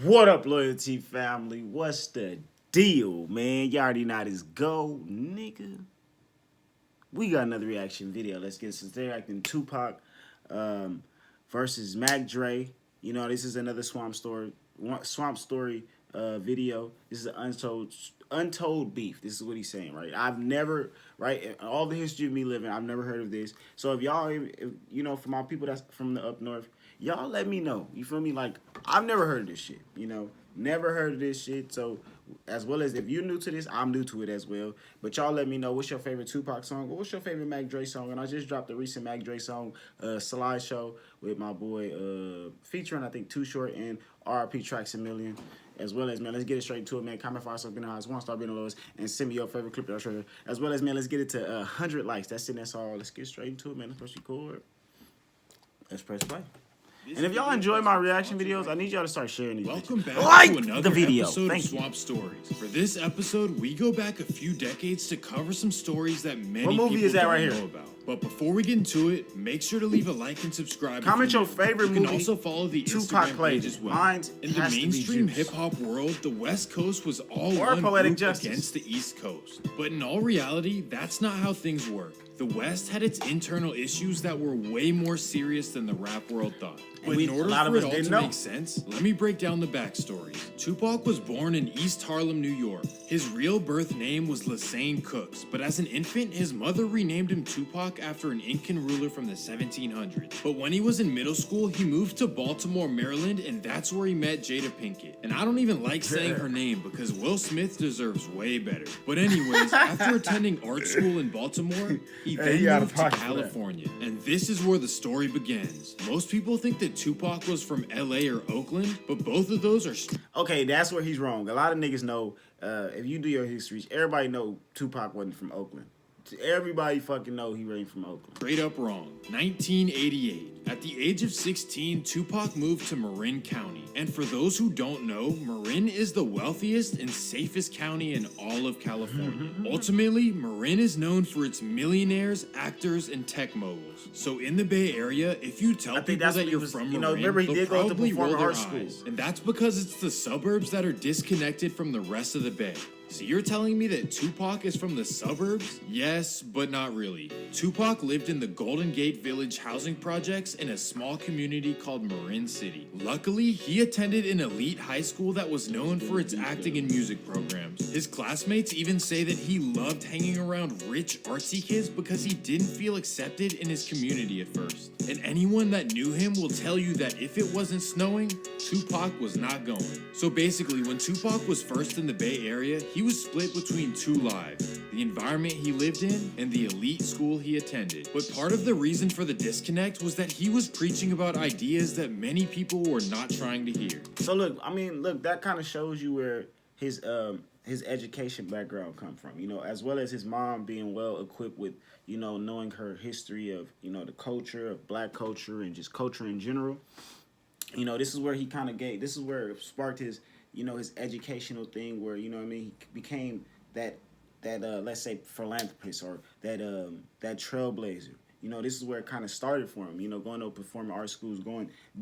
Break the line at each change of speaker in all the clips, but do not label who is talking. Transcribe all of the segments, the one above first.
What up, Loyalty family? What's the deal, man? You already know how this go, nigga. We got another reaction video. Let's get since they're acting Tupac versus Mac Dre. You know, this is another Swamp Story video. This is an untold beef. This is what he's saying, right? I've never, right, in all the history of me living, I've never heard of this. So if y'all, you know, for my people that's from the up north, y'all let me know. You feel me? Like, I've never heard of this shit, you know? Never heard of this shit. So, as well as if you're new to this, I'm new to it as well. But y'all let me know what's your favorite Tupac song or what's your favorite Mac Dre song. And I just dropped a recent Mac Dre song, Slideshow, with my boy, featuring, I think, Too Short and RIP Tracks a Million. As well as, man, let's get it straight to it, man. Comment, follow, something else. One star being the lowest. And send me your favorite clip that I as well as, man, let's get it to 100 likes. That's it. That's all. Let's get straight into it, man. Let's press record. Let's press play. And if y'all enjoy my reaction videos, I need y'all to start sharing these.
Welcome back
to
another
video.
episode of Swamp Stories. For this episode, we go back a few decades to cover some stories that many people don't know about. But before we get into it, make sure to leave a like and subscribe.
Comment your favorite movie.
You can also follow the
Tupac
Instagram page as well.
Mine's
In the mainstream hip-hop world, the West Coast was all one group against the East Coast. But in all reality, that's not how things work. The West had its internal issues that were way more serious than the rap world thought. But in order for it all to make sense, let me break down the backstory. Tupac was born in East Harlem, New York. His real birth name was Lassane Cooks, but as an infant, his mother renamed him Tupac after an Incan ruler from the 1700s. But when he was in middle school, he moved to Baltimore, Maryland, and that's where he met Jada Pinkett. And I don't even like saying her name because Will Smith deserves way better. But anyways, after attending art school in Baltimore, he then moved to California. And this is where the story begins. Most people think that Tupac was from LA or Oakland, but both of those are...
Okay, that's where he's wrong. A lot of niggas know, if you do your history, everybody know Tupac wasn't from Oakland. Everybody fucking know he ain't from Oakland.
Straight up wrong. 1988. At the age of 16, Tupac moved to Marin County. And for those who don't know, Marin is the wealthiest and safest county in all of California. Ultimately, Marin is known for its millionaires, actors, and tech moguls. So in the Bay Area, if you tell people that you're from Marin,
remember he did go to performing arts school.
And that's because it's the suburbs that are disconnected from the rest of the Bay. So you're telling me that Tupac is from the suburbs? Yes, but not really. Tupac lived in the Golden Gate Village housing projects in a small community called Marin City. Luckily, he attended an elite high school that was known for its acting and music programs. His classmates even say that he loved hanging around rich, artsy kids because he didn't feel accepted in his community at first. And anyone that knew him will tell you that if it wasn't snowing, Tupac was not going. So basically, when Tupac was first in the Bay Area, he was split between two lives, the environment he lived in and the elite school he attended. But part of the reason for the disconnect was that he was preaching about ideas that many people were not trying to hear.
So look, I mean, look, that kind of shows you where his education background come from, you know, as well as his mom being well equipped with, you know, knowing her history of, you know, the culture of black culture and just culture in general. You know, this is where he kind of this is where it sparked his, you know, his educational thing where, you know what I mean, he became that let's say philanthropist or that trailblazer. You know, this is where it kind of started for him, you know, going to performing arts schools,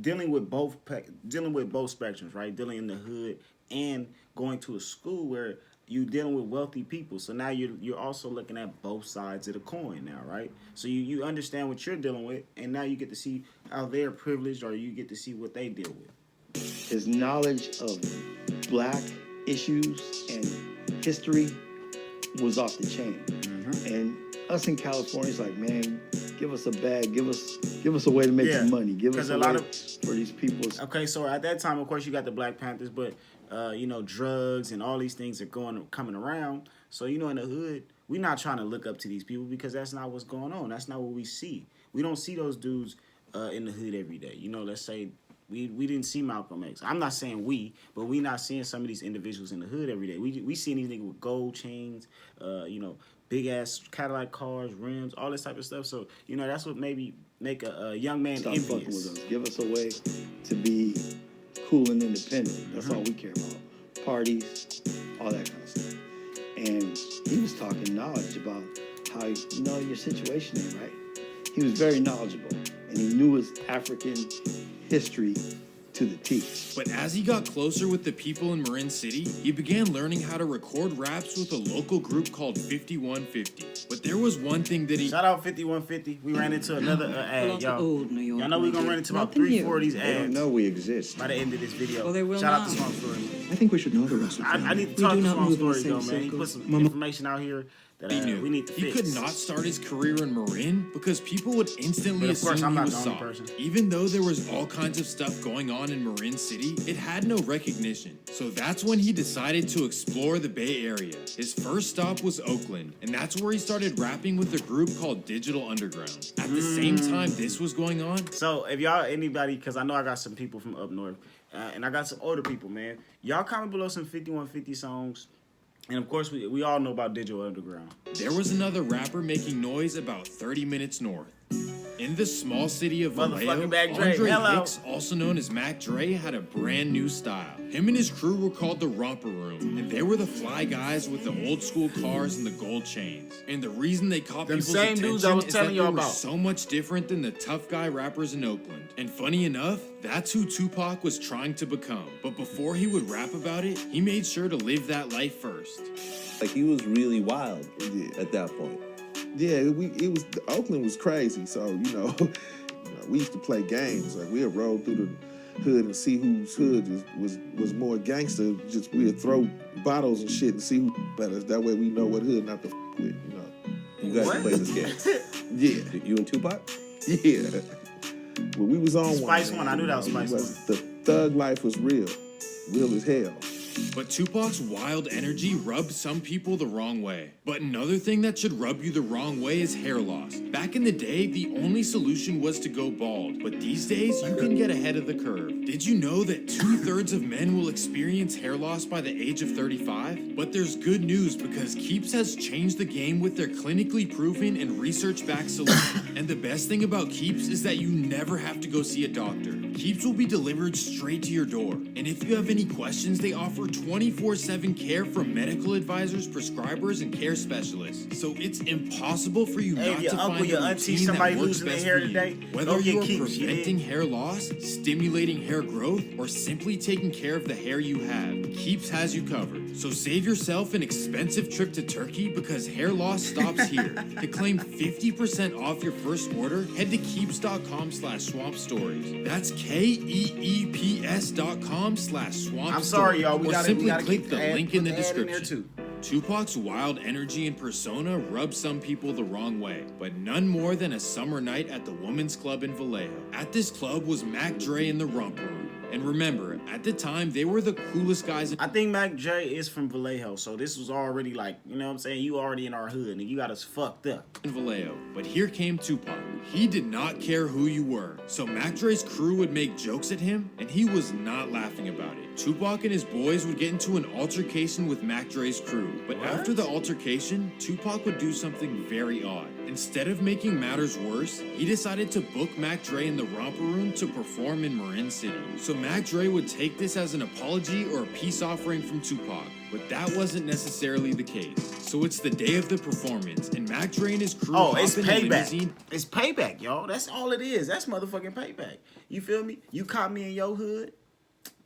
dealing with both spectrums, right? Dealing in the hood and going to a school where you're dealing with wealthy people. So now you're also looking at both sides of the coin now, right? So you understand what you're dealing with, and now you get to see how they're privileged, or you get to see what they deal with.
His knowledge of black issues and history was off the chain. And us in California is like, man, give us a bag, give us a way to make some money, give us a way for these people.
Okay, so at that time, of course, you got the Black Panthers, but you know, drugs and all these things are coming around. So, you know, in the hood, we're not trying to look up to these people because that's not what's going on. That's not what we see. We don't see those dudes in the hood every day. You know, let's say we didn't see Malcolm X. I'm not saying we, but we not seeing some of these individuals in the hood every day. We seeing these niggas with gold chains, you know, big ass Cadillac cars, rims, all this type of stuff. So, you know, that's what maybe make a young man
Stop
envious.
Fucking with us. Give us a way to be cool and independent. That's all we care about. Parties, all that kind of stuff. And he was talking knowledge about how, you know, your situation ain't right. He was very knowledgeable, and he knew his African history to the T.
But as he got closer with the people in Marin City, he began learning how to record raps with a local group called 5150. But there was one thing that he...
Shout out 5150. We ran into another ad, y'all. Y'all know we're going to run into about 3-4 of these ads.
They don't know we exist.
By the end of this video.
Well, they will
Shout out
not.
to Swamp Story.
I think we should know the rest of
I
them.
need to talk to Swamp Story, though, man.
same
He put some
circle.
information out here that
He knew
we need to
he
fix.
could not start his career in Marin because people would instantly
But of course,
assume
I'm
he
not
was
the only
soft.
person.
Even though there was all kinds of stuff going on in Marin City, it had no recognition. So that's when he decided to explore the Bay Area. His first stop was Oakland, and that's where he started rapping with a group called Digital Underground. At the same time this was going on,
So if y'all, anybody, because I know I got some people from up north, and I got some older people, man. Y'all comment below some 5150 songs. And of course, we all know about Digital Underground.
there was another rapper making noise about 30 minutes north. In the small city of Vallejo,
Motherfucking Mac Dre,
Andre
hello.
Hicks, also known as Mac Dre, had a brand new style. Him and his crew were called the Romper Room, and they were the fly guys with the old school cars and the gold chains. And the reason they caught
Them
people's
same
attention
dudes I was
is
telling
that
you
they were
about.
so much different than the tough guy rappers in Oakland. And funny enough, that's who Tupac was trying to become. But before he would rap about it, he made sure to live that life first.
Like, he was really wild
Yeah.
at that point.
Yeah, Oakland was crazy. So, we used to play games. Like, we'd roll through the hood and see whose hood was more gangster. Just we'd throw bottles and shit and see who better. That way we know what hood not to with,
You guys
What?
play this game.
Yeah,
You and Tupac?
yeah. Well, we was on
Spice
one.
One, I knew that was Spice One.
The thug life was real as hell.
But Tupac's wild energy rubbed some people the wrong way. But another thing that should rub you the wrong way is hair loss. Back in the day, the only solution was to go bald. But these days, you can get ahead of the curve. Did you know that 2/3 of men will experience hair loss by the age of 35? But there's good news because Keeps has changed the game with their clinically proven and research-backed solution. And the best thing about Keeps is that you never have to go see a doctor. Keeps will be delivered straight to your door. And if you have any questions, they offer 24/7 care from medical advisors, prescribers, and care specialists. So it's impossible for you
Hey,
not
your
to
uncle,
find
your
a
auntie,
routine
somebody
that works
losing their
best
hair
for you.
today,
Whether
go get
you're
Keeps, you
preventing
dig?
hair loss, stimulating hair growth, or simply taking care of the hair you have, Keeps has you covered. So save yourself an expensive trip to Turkey because hair loss stops here. To claim 50% off your first order, head to keeps.com/swampstories. That's KEEPS.com/swampstories.
I'm sorry, y'all. We
Or
gotta
simply
keep
click the link in the
ad in there,
description.
too.
Tupac's wild energy and persona rubbed some people the wrong way, but none more than a summer night at the Women's Club in Vallejo. At this club was Mac Dre and the Romper Room. And remember, at the time, they were the coolest guys in
I think Mac Dre is from Vallejo, so this was already like, you know what I'm saying? You already in our hood, and you got us fucked up.
Vallejo. But here came Tupac. He did not care who you were. So Mac Dre's crew would make jokes at him, and he was not laughing about it. Tupac and his boys would get into an altercation with Mac Dre's crew. But after the altercation, Tupac would do something very odd. Instead of making matters worse, he decided to book Mac Dre in the Romper Room to perform in Marin City. So Mac Dre would take this as an apology or a peace offering from Tupac. But that wasn't necessarily the case. So it's the day of the performance, and Mac Dre and his crew
Oh,
hop
it's
in the
payback.
limousine.
It's payback, y'all. That's all it is. That's motherfucking payback. You feel me? You caught me in your hood.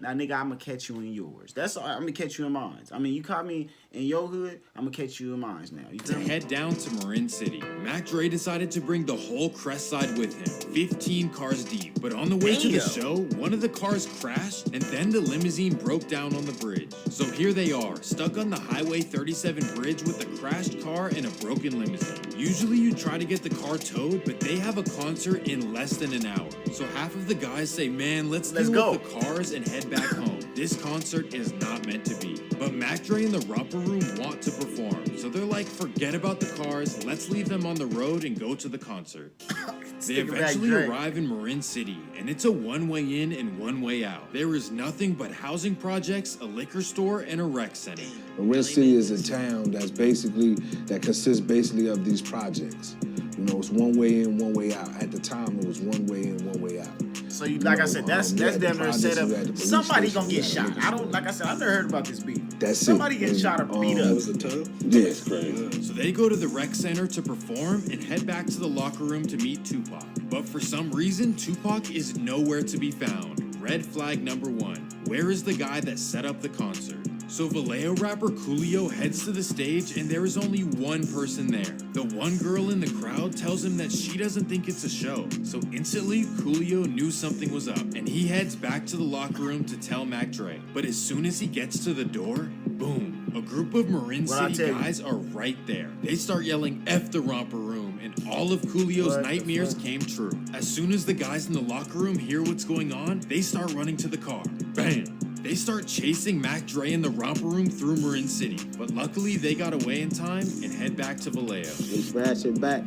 Now, nigga, I'm gonna catch you in yours. That's all. I'm gonna catch you in mine. I mean, you caught me in your hood. I'm gonna catch you in mine now. You
To
feel me?
head down to Marin City, Mac Dre decided to bring the whole Crest Side with him, 15 cars deep. But on the way to the
Damn.
show, one of the cars crashed, and then the limousine broke down on the bridge. So here they are, stuck on the Highway 37 bridge with a crashed car and a broken limousine. Usually you try to get the car towed, but they have a concert in less than an hour. So half of the guys say, man, let's deal
go.
with the cars and head back home. This concert is not meant to be. But Mac Dre and the Romper Room want to perform. So they're like, forget about the cars, let's leave them on the road and go to the concert. They
Stick it back,
eventually
Dre.
arrive in Marin City, and it's a one-way in and one-way out. There is nothing but housing projects, a liquor store, and a rec center.
Marin City is a town that consists basically of these projects. You know, it's one way in, one way out. At the time, it was one way in, one way out.
So you, like I said, that's
you had the
damn near
projects,
set up.
you had the police
Somebody
station,
gonna get
you had
shot.
the
I don't, like I said, I've never heard about this beat.
That's
Somebody
it.
getting
And,
shot or beat
that
up.
was the time? Yeah. Crazy.
So they go to the rec center to perform and head back to the locker room to meet Tupac. But for some reason, Tupac is nowhere to be found. red flag number 1. Where is the guy that set up the concert? So Vallejo rapper Coolio heads to the stage and there is only one person there. The one girl in the crowd tells him that she doesn't think it's a show. So instantly, Coolio knew something was up and he heads back to the locker room to tell Mac Dre. But as soon as he gets to the door, boom, a group of Marin City guys are right there. They start yelling F the romper room and all of Coolio's nightmares came true. As soon as the guys in the locker room hear what's going on, they start running to the car. Bam! They start chasing Mac Dre in the romper room through Marin City, but luckily they got away in time and head back to Vallejo.
We smash it back.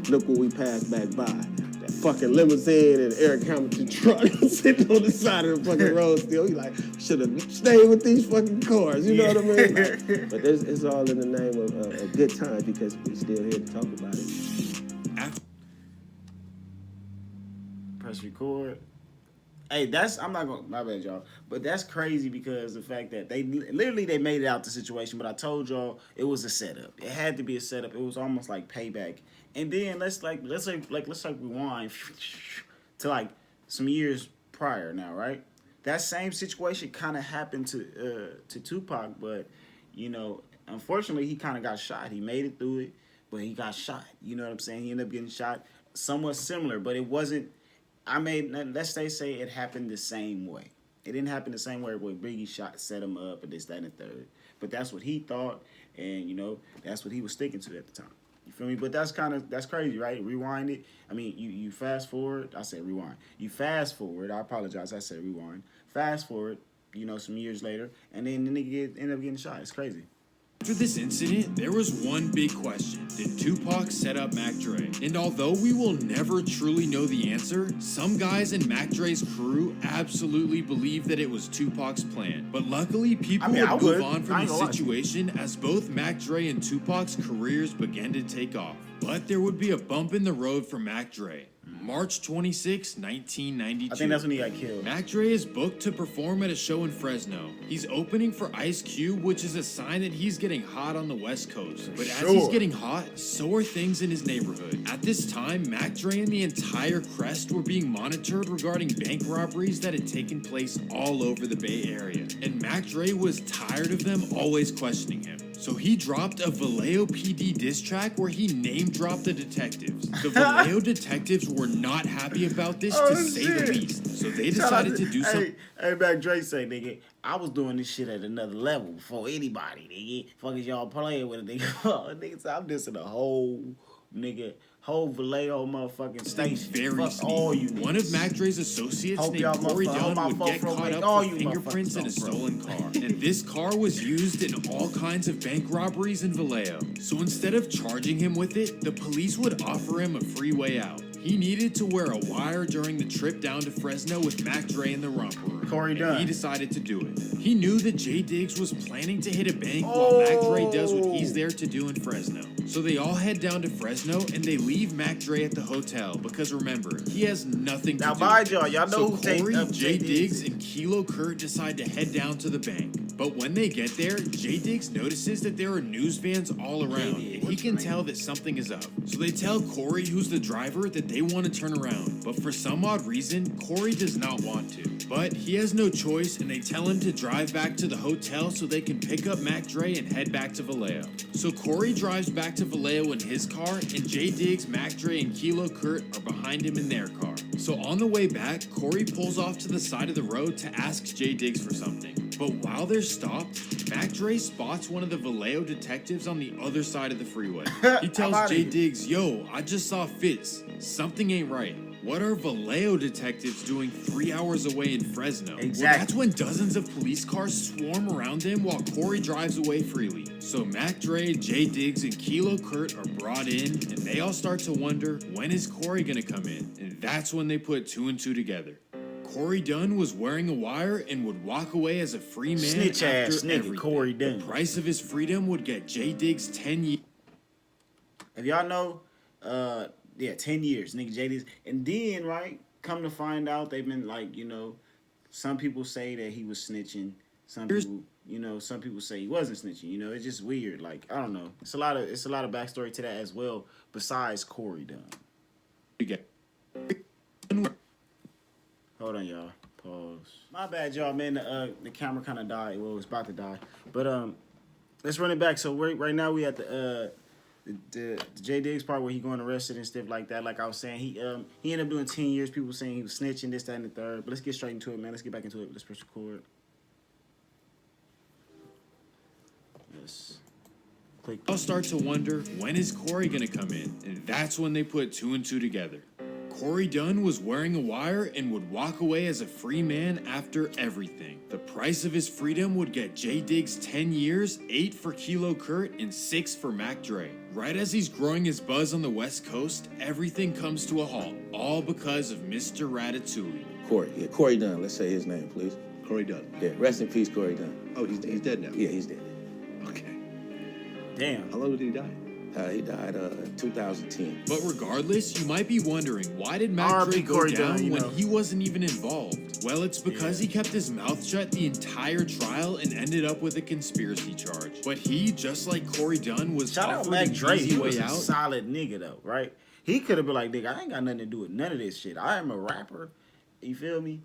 Look what we passed back by. That fucking limousine and Eric Hamilton truck sitting on the side of the fucking road still. He like, should have stayed with these fucking cars, you know what I mean? Like, but it's all in the name of a good time because we're still here to talk about it.
Press record. Hey, I'm not gonna, my bad, y'all. But that's crazy because the fact that they made it out the situation. But I told y'all it was a setup. It had to be a setup. It was almost like payback. And then let's rewind to like some years prior now, right? That same situation kind of happened to Tupac, but you know, unfortunately, he kind of got shot. He made it through it, but he got shot. You know what I'm saying? He ended up getting shot. Somewhat similar, but it wasn't. Let's say it happened the same way. It didn't happen the same way where Biggie set him up and this, that, and the third. But that's what he thought, and you know, that's what he was sticking to at the time. You feel me? But that's crazy, right? Rewind it. I mean, you fast forward. I said rewind. You fast forward. I apologize. I said rewind. Fast forward. You know, some years later, and then the nigga end up getting shot. It's crazy.
After this incident, there was one big question. Did Tupac set up Mac Dre? And although we will never truly know the answer, some guys in Mac Dre's crew absolutely believe that it was Tupac's plan. But luckily, people would move on from the situation as both Mac Dre and Tupac's careers began to take off. But there would be a bump in the road for Mac Dre. March 26, 1992.
I think that's when he got killed.
Mac Dre is booked to perform at a show in Fresno. He's opening for Ice Cube, which is a sign that he's getting hot on the West Coast. But as he's getting hot, so are things in his neighborhood. At this time, Mac Dre and the entire Crest were being monitored regarding bank robberies that had taken place all over the Bay Area. And Mac Dre was tired of them always questioning him. So he dropped a Vallejo PD diss track where he name-dropped the detectives. The Vallejo detectives were not happy about this, to say the least. So they decided to do something.
Hey, Mac Dre say, nigga, I was doing this shit at another level before anybody, nigga. Fuck is y'all playing with it, nigga? Nigga, so I'm dissing the whole Vallejo motherfucking station.
Very sneaky. One of Mac Dre's associates named Corey Dunn would get caught up for fingerprints in a stolen car. And this car was used in all kinds of bank robberies in Vallejo. So instead of charging him with it, the police would offer him a free way out. He needed to wear a wire during the trip down to Fresno with Mac Dre in the romper room.
Corey Dunn.
He decided to do it. He knew that Jay Diggs was planning to hit a bank while Mac Dre does what he's there to do in Fresno. So they all head down to Fresno and they leave Mac Dre at the hotel because remember, he has nothing to do.
Now, mind y'all know
so
who takes
Corey,
up
Jay Diggs, and Kilo Kurt decide to head down to the bank. But when they get there, Jay Diggs notices that there are news vans all around, and he can tell that something is up. So they tell Corey, who's the driver, that they want to turn around. But for some odd reason, Corey does not want to. But he has no choice, and they tell him to drive back to the hotel so they can pick up Mac Dre and head back to Vallejo. So Corey drives back to Vallejo in his car, and Jay Diggs, Mac Dre, and Kilo Kurt are behind him in their car. So on the way back, Corey pulls off to the side of the road to ask Jay Diggs for something. But while they're stopped, Mac Dre spots one of the Vallejo detectives on the other side of the freeway. He tells Jay Diggs, yo, I just saw Fitz. Something ain't right. What are Vallejo detectives doing 3 hours away in Fresno?
Exactly.
Well, that's when dozens of police cars swarm around him while Corey drives away freely. So Mac Dre, Jay Diggs, and Kilo Kurt are brought in, and they all start to wonder, when is Corey gonna come in? And that's when they put two and two together. Corey Dunn was wearing a wire and would walk away as a free man
Snitch
after
ass nigga,
everything.
Corey Dunn.
The price of his freedom would get Jay Diggs 10 years.
If y'all know, 10 years, nigga, Jay Diggs. And then, right, come to find out, they've been like, you know, some people say that he was snitching. Some people say he wasn't snitching. You know, it's just weird. Like, I don't know. It's a lot of backstory to that as well, besides Corey Dunn. Hold on, y'all. Pause. My bad, y'all, man. The camera kind of died. Well, it was about to die. But let's run it back. So right now we at the J Diggs part where he going arrested and stuff like that. Like I was saying, he ended up doing 10 years. People saying he was snitching, this, that, and the third. But let's get straight into it, man. Let's get back into it. Let's press record. Yes. Click.
I'll start to wonder, when is Corey gonna come in? And that's when they put 2 and 2 together. Corey Dunn was wearing a wire and would walk away as a free man after everything. The price of his freedom would get J Diggs 10 years, 8 for Kilo Kurt, and 6 for Mac Dre. Right as he's growing his buzz on the West Coast, everything comes to a halt, all because of Mr. Ratatouille.
Corey Dunn, let's say his name, please.
Corey Dunn.
Yeah, rest in peace, Corey Dunn.
Oh, he's dead now.
Yeah, he's dead.
Okay.
Damn.
How long did he die?
He died in 2010.
But regardless, you might be wondering, why did Mac Dre go
Corey
down
Dunn,
when
know.
he wasn't even involved? Well, it's because he kept his mouth shut the entire trial and ended up with a conspiracy charge. But he, just like Corey Dunn, was
Shout out
offered
Mac
an
Dre.
easy
He was
way
a
out.
solid nigga though, right? He could have been like, nigga, I ain't got nothing to do with none of this shit. I am a rapper. You feel me?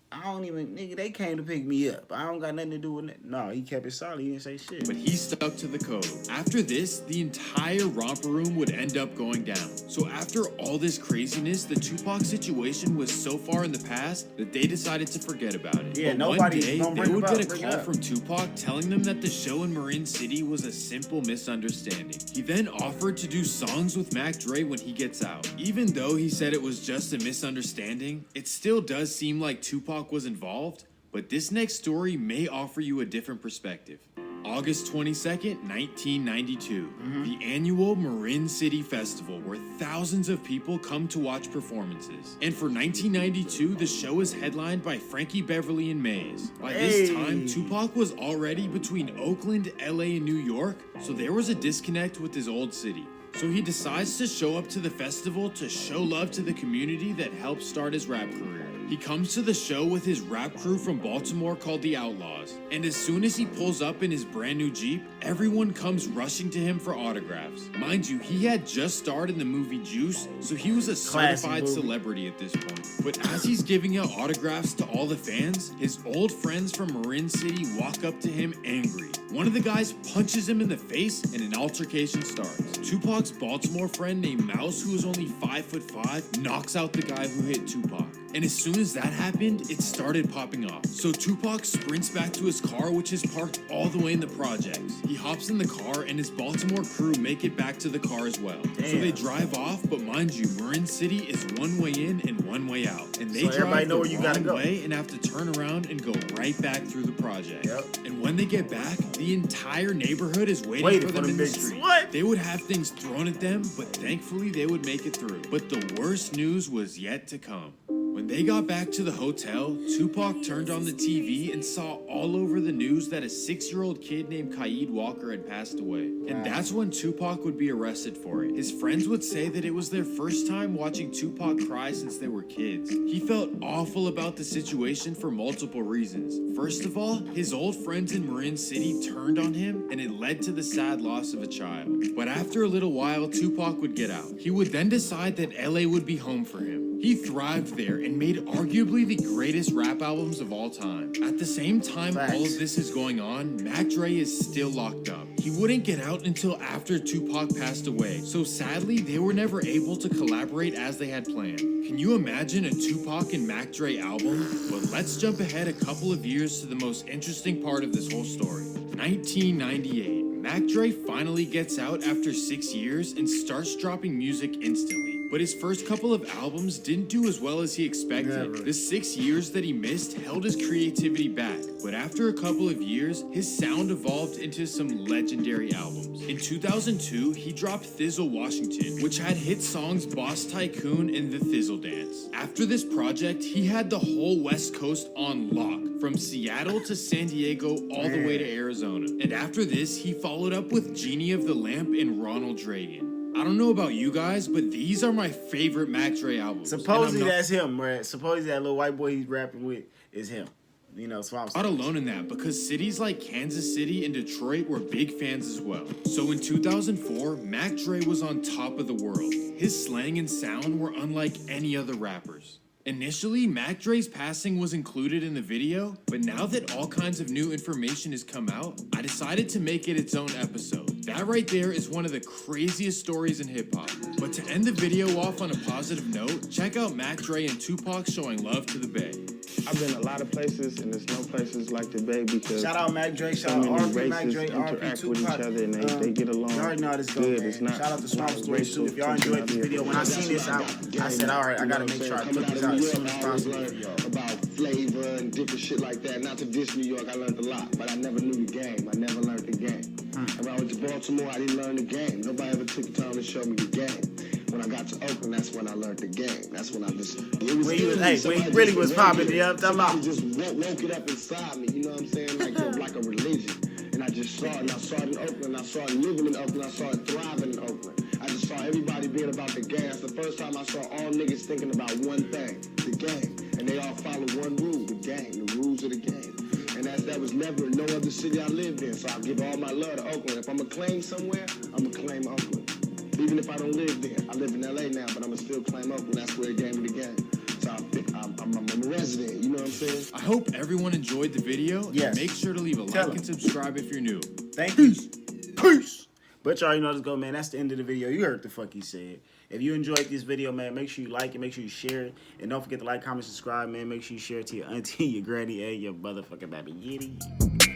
I don't even, nigga, they came to pick me up. I don't got nothing to do with it. No, he kept it solid. He didn't say shit.
But he stuck to the code. After this, the entire romper room would end up going down. So after all this craziness, the Tupac situation was so far in the past that they decided to forget about it.
Yeah,
but
nobody's
one day,
gonna
they
bring
would
it up,
get a
bring it
call
up.
from Tupac telling them that the show in Marin City was a simple misunderstanding. He then offered to do songs with Mac Dre when he gets out. Even though he said it was just a misunderstanding, it still does seem like Tupac was involved. But this next story may offer you a different perspective. August 22nd, 1992, the annual Marin City Festival, where thousands of people come to watch performances. And for 1992, the show is headlined by Frankie Beverly and Maze. By this time, Tupac was already between Oakland, LA, and New York, so there was a disconnect with his old city. So he decides to show up to the festival to show love to the community that helped start his rap career. He comes to the show with his rap crew from Baltimore called the Outlaws, and as soon as he pulls up in his brand new Jeep, everyone comes rushing to him for autographs. Mind you, he had just starred in the movie Juice, so he was a certified celebrity at this point. But as he's giving out autographs to all the fans, his old friends from Marin City walk up to him angry. One of the guys punches him in the face and an altercation starts. Tupac's Baltimore friend named Mouse, who is only 5'5", knocks out the guy who hit Tupac. And as soon as that happened, it started popping off. So Tupac sprints back to his car, which is parked all the way in the projects. He hops in the car and his Baltimore crew make it back to the car as well. Damn. So they drive off, but mind you, Marin City is one way in and one way out. And they drive the wrong way and have to turn around and go right back through the project.
Yep.
And when they get back, the entire neighborhood is waiting for them in the street.
What?
They would have things thrown at them, but thankfully they would make it through. But the worst news was yet to come. When they got back to the hotel, Tupac turned on the TV and saw all over the news that a 6-year-old kid named Kaid Walker had passed away. And that's when Tupac would be arrested for it. His friends would say that it was their first time watching Tupac cry since they were kids. He felt awful about the situation for multiple reasons. First of all, his old friends in Marin City turned on him, and it led to the sad loss of a child. But after a little while, Tupac would get out. He would then decide that LA would be home for him. He thrived there and made arguably the greatest rap albums of all time. At the same time all of this is going on, Mac Dre is still locked up. He wouldn't get out until after Tupac passed away, so sadly they were never able to collaborate as they had planned. Can you imagine a Tupac and Mac Dre album? But let's jump ahead a couple of years to the most interesting part of this whole story. 1998. Mac Dre finally gets out after 6 years and starts dropping music instantly. But his first couple of albums didn't do as well as he expected. The 6 years that he missed held his creativity back. But after a couple of years, his sound evolved into some legendary albums. In 2002, he dropped Thizzle Washington, which had hit songs Boss Tycoon and The Thizzle Dance. After this project, he had the whole West Coast on lock, from Seattle to San Diego all the way to Arizona. And after this, he followed up with Genie of the Lamp and Ronald Reagan. I don't know about you guys, but these are my favorite Mac Dre albums.
Supposedly that's him, right? Supposedly that little white boy he's rapping with is him. You know, so I'm
not alone in that, because cities like Kansas City and Detroit were big fans as well. So in 2004, Mac Dre was on top of the world. His slang and sound were unlike any other rappers. Initially, Mac Dre's passing was included in the video, but now that all kinds of new information has come out, I decided to make it its own episode. That right there is one of the craziest stories in hip-hop. But to end the video off on a positive note, check out Mac Dre and Tupac showing love to the Bay.
I've been a lot of places, and there's no places like the Bay because
shout out Mac Dre,
so
shout out
many
RP, Mac
races
Dre,
interact
RP,
with each
Tupac.
other, and they get along.
You already know how this goes,
good.
man.
It's not,
Shout out to Swamp Stories
racial
too. If y'all enjoyed this
tension
video, when I seen this out, I said, all right, I gotta make sure I put this out as soon as possible for y'all.
About flavor and different shit like that. Not to diss New York, I learned a lot, but I never knew the game. I never learned the game. When I went to Baltimore, I didn't learn the game. Nobody ever took the time to show me the game. When I got to Oakland, that's when I learned the game. That's when I just...
When he really was popping it up,
somebody just woke it up inside me, you know what I'm saying? Like a religion. And I just saw it, and I saw it in Oakland, I saw it living in Oakland, I saw it thriving in Oakland. I just saw everybody being about the game. That's the first time I saw all niggas thinking about one thing, the game. And they all follow one rule, the game, the rules of the game. And that was never in no other city I lived in. So I give all my love to Oakland. If I'm going to claim somewhere, I'm going to claim Oakland. Even if I don't live there. I live in L.A. now, but I'm going to still claim Oakland. That's where the game of the game. So I'm a resident, you know what I'm saying?
I hope everyone enjoyed the video.
Yes.
And make sure to leave a like and subscribe if you're new.
Thank you. Peace. But y'all already know how this go, man. That's the end of the video. You heard what the fuck he said. If you enjoyed this video, man, make sure you like it. Make sure you share it. And don't forget to like, comment, subscribe, man. Make sure you share it to your auntie, your granny, and your motherfucking baby. Yitty.